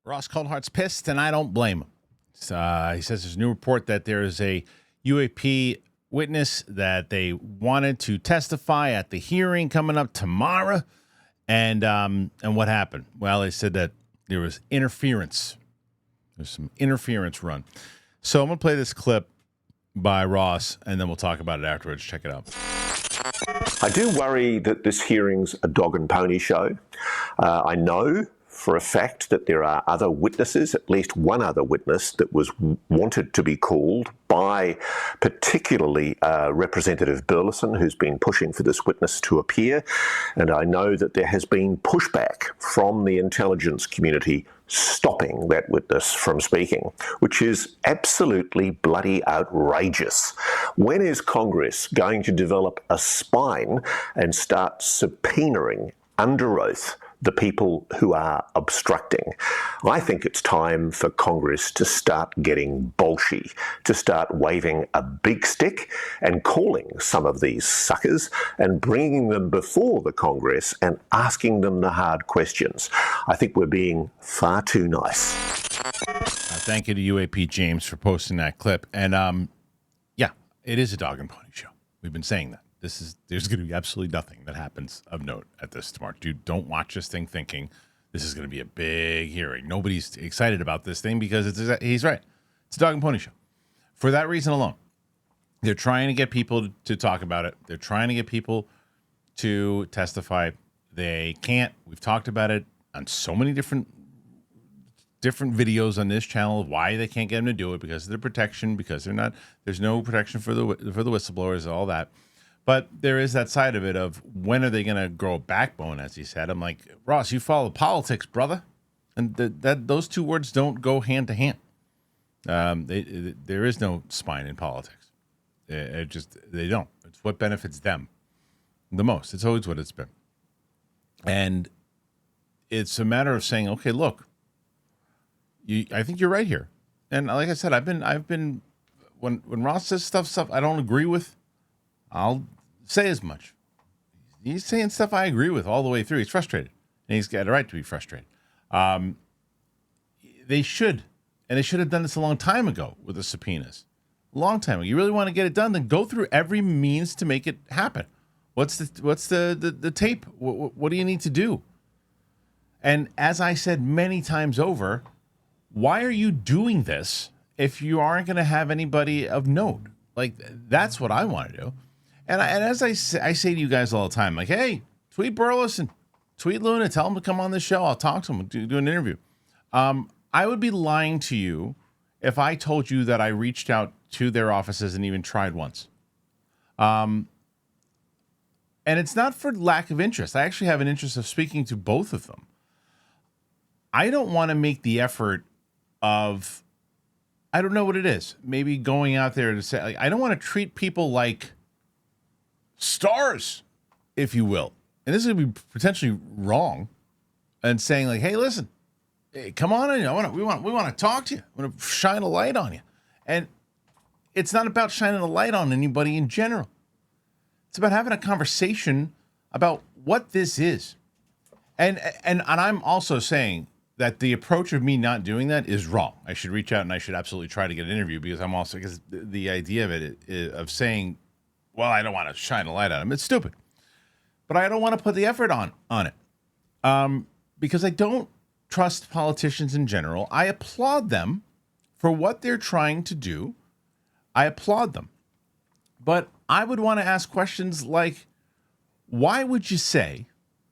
Ross Coulthart's pissed, and I don't blame him. He says there's a new report that there is a UAP witness that they wanted to testify at the hearing coming up tomorrow. And what happened? Well, they said that there was interference. There's some interference run. So I'm going to play this clip by Ross, and then we'll talk about it afterwards. Check it out. I do worry that this hearing's a dog and pony show. I know for a fact that there are other witnesses, at least one other witness that was wanted to be called by particularly Representative Buurlison, who's been pushing for this witness to appear. And I know that there has been pushback from the intelligence community stopping that witness from speaking, which is absolutely bloody outrageous. When is Congress going to develop a spine and start subpoenaing under oath the people who are obstructing? I think it's time for Congress to start getting bolshy, to start waving a big stick and calling some of these suckers and bringing them before the Congress and asking them the hard questions. I think we're being far too nice. Thank you to UAP James for posting that clip. And yeah, it is a dog and pony show. We've been saying that. There's going to be absolutely nothing that happens of note at this tomorrow. Dude, don't watch this thing thinking this is going to be a big hearing. Nobody's excited about this thing because he's right. It's a dog and pony show. For that reason alone, they're trying to get people to talk about it. They're trying to get people to testify. They can't. We've talked about it on so many different videos on this channel of why they can't get them to do it, because of their protection, because there's no protection for the whistleblowers, all that. But there is that side of it of when are they going to grow a backbone, as he said. I'm like, Ross, you follow politics, brother. And those two words don't go hand to hand. There is no spine in politics. They don't. It's what benefits them the most. It's always what it's been. And it's a matter of saying, okay, look, I think you're right here. And like I said, I've been when Ross says stuff I don't agree with, I'll say as much. He's saying stuff I agree with all the way through. He's frustrated, and he's got a right to be frustrated. They should have done this a long time ago with the subpoenas. A long time ago. You really want to get it done, then go through every means to make it happen. What's the tape? What do you need to do? And as I said many times over, why are you doing this if you aren't going to have anybody of note? Like, that's what I want to do. And as I say to you guys all the time, like, hey, tweet Buurlison, tweet Luna, tell them to come on the show. I'll talk to them, do an interview. I would be lying to you if I told you that I reached out to their offices and even tried once. And it's not for lack of interest. I actually have an interest of speaking to both of them. I don't want to make the effort of, I don't know what it is, maybe going out there to say, like, I don't want to treat people like stars, if you will. And this is going to be potentially wrong, and saying like, hey, listen, hey, come on in. We want to talk to you. I want to shine a light on you. And it's not about shining a light on anybody in general. It's about having a conversation about what this is. And I'm also saying that the approach of me not doing that is wrong. I should reach out and I should absolutely try to get an interview, because the idea of it is, of saying, well, I don't want to shine a light on him. It's stupid. But I don't want to put the effort on it. Because I don't trust politicians in general. I applaud them for what they're trying to do. I applaud them. But I would want to ask questions like, why would you say,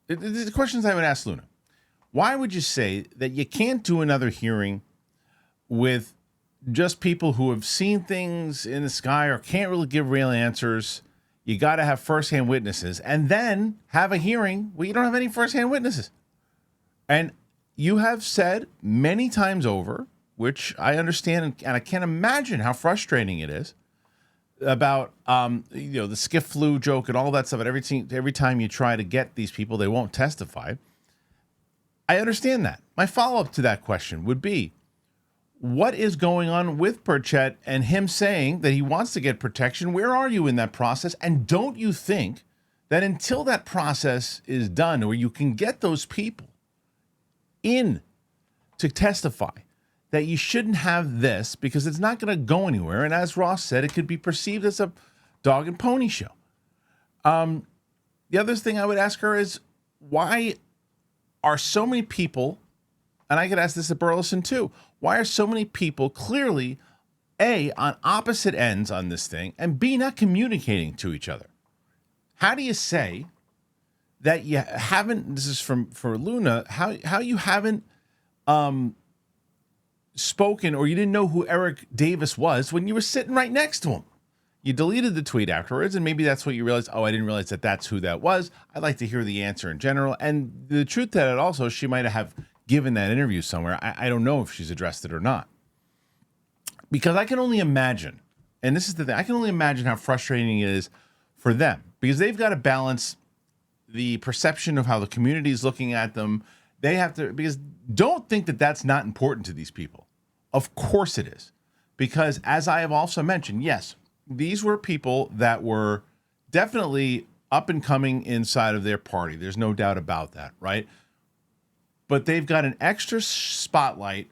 the questions I would ask Luna, why would you say that you can't do another hearing with just people who have seen things in the sky or can't really give real answers? You got to have firsthand witnesses, and then have a hearing where you don't have any firsthand witnesses. And you have said many times over, which I understand, and I can't imagine how frustrating it is, about the skiff flu joke and all that stuff. And every time you try to get these people, they won't testify. I understand that. My follow-up to that question would be, what is going on with Burchett and him saying that he wants to get protection? Where are you in that process? And don't you think that until that process is done, where you can get those people in to testify, that you shouldn't have this because it's not going to go anywhere. And as Ross said, it could be perceived as a dog and pony show. The other thing I would ask her is, why are so many people, and I could ask this at Buurlison too, why are so many people clearly, A, on opposite ends on this thing, and B, not communicating to each other? How do you say that you haven't, this is for Luna, how you haven't spoken, or you didn't know who Eric Davis was when you were sitting right next to him? You deleted the tweet afterwards, and maybe that's what you realized. Oh, I didn't realize that that's who that was. I'd like to hear the answer in general. And the truth that it also, she might have given that interview somewhere. I don't know if she's addressed it or not. Because I can only imagine, and this is the thing, I can only imagine how frustrating it is for them. Because they've got to balance the perception of how the community is looking at them. They have to, because don't think that that's not important to these people. Of course it is. Because as I have also mentioned, yes, these were people that were definitely up and coming inside of their party. There's no doubt about that, right? But they've got an extra spotlight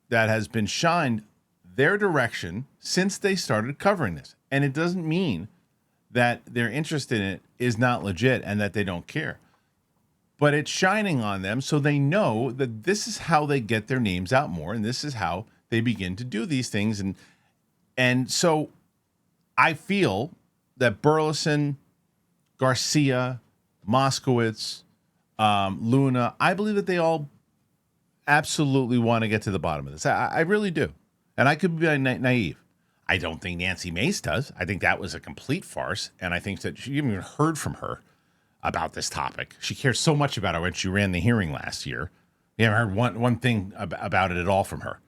that has been shined their direction since they started covering this. And it doesn't mean that their interest in it is not legit and that they don't care. But it's shining on them so they know that this is how they get their names out more, and this is how they begin to do these things. And so I feel that Buurlison, Garcia, Moskowitz, Luna, I believe that they all absolutely want to get to the bottom of this. I really do. And I could be naive. I don't think Nancy Mace does. I think that was a complete farce. And I think that you haven't even heard from her about this topic. She cares so much about it when she ran the hearing last year. You haven't heard one thing about it at all from her.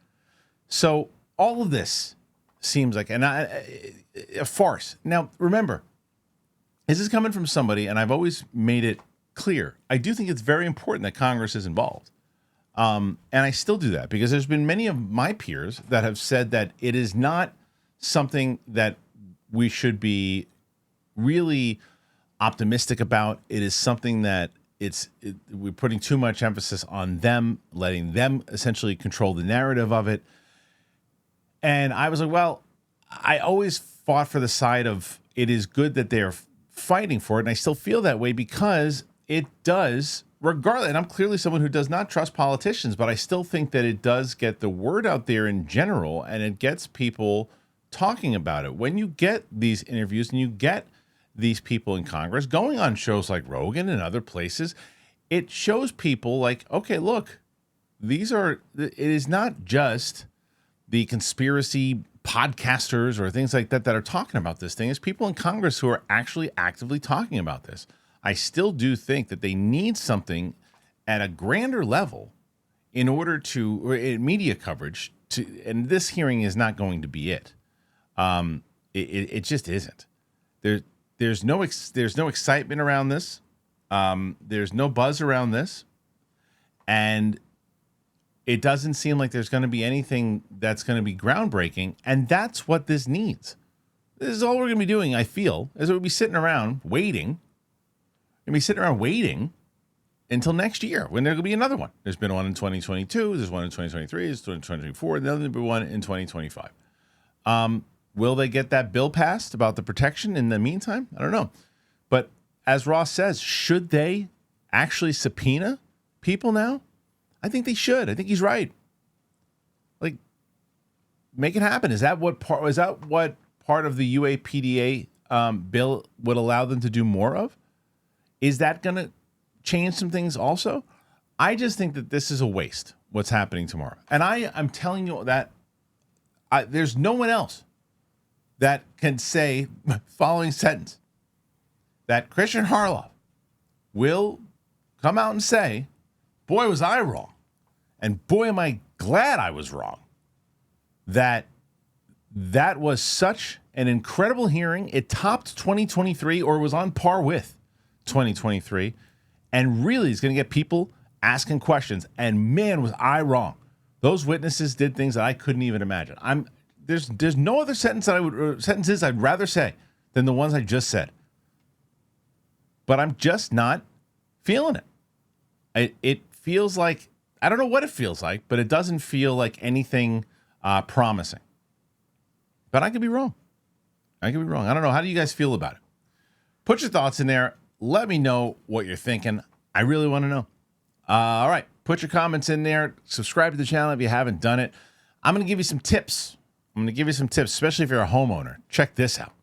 So all of this seems like a farce. Now, remember, this is coming from somebody, and I've always made it clear. I do think it's very important that Congress is involved. And I still do that because there's been many of my peers that have said that it is not something that we should be really optimistic about. It is something that we're putting too much emphasis on them, letting them essentially control the narrative of it. And I was like, well, I always fought for the side of it is good that they're fighting for it. And I still feel that way because it does, regardless. And I'm clearly someone who does not trust politicians, but I still think that it does get the word out there in general, and it gets people talking about it. When you get these interviews and you get these people in Congress going on shows like Rogan and other places, it shows people like, okay, look, it is not just the conspiracy podcasters or things like that are talking about this thing. It's people in Congress who are actually actively talking about this. I still do think that they need something at a grander level in order to, or media coverage to, and this hearing is not going to be it. It just isn't. There's no excitement around this. There's no buzz around this, and it doesn't seem like there's going to be anything that's going to be groundbreaking, and that's what this needs. This is all we're going to be doing, I feel, is we'll be sitting around waiting. We're going to be sitting around waiting until next year when there will be another one. There's been one in 2022. There's one in 2023. There's 2024. Then there'll be one in 2025. Will they get that bill passed about the protection in the meantime? I don't know. But as Ross says, should they actually subpoena people now? I think they should. I think he's right. Like, make it happen. Is that what part of the UAPDA bill would allow them to do more of? Is that going to change some things also? I just think that this is a waste, what's happening tomorrow. And I'm telling you that there's no one else that can say, following sentence, that Kristian Harloff will come out and say, boy, was I wrong. And boy, am I glad I was wrong. That was such an incredible hearing. It topped 2023, or was on par with 2023, and really is going to get people asking questions. And man, was I wrong. Those witnesses did things that I couldn't even imagine. There's no other sentences I'd rather say than the ones I just said. But I'm just not feeling it. It feels like I don't know what it feels like, but it doesn't feel like anything promising. But I could be wrong. I don't know. How do you guys feel about it? Put your thoughts in there. Let me know what you're thinking. I really want to know. All right. Put your comments in there. Subscribe to the channel if you haven't done it. I'm going to give you some tips. Especially if you're a homeowner. Check this out.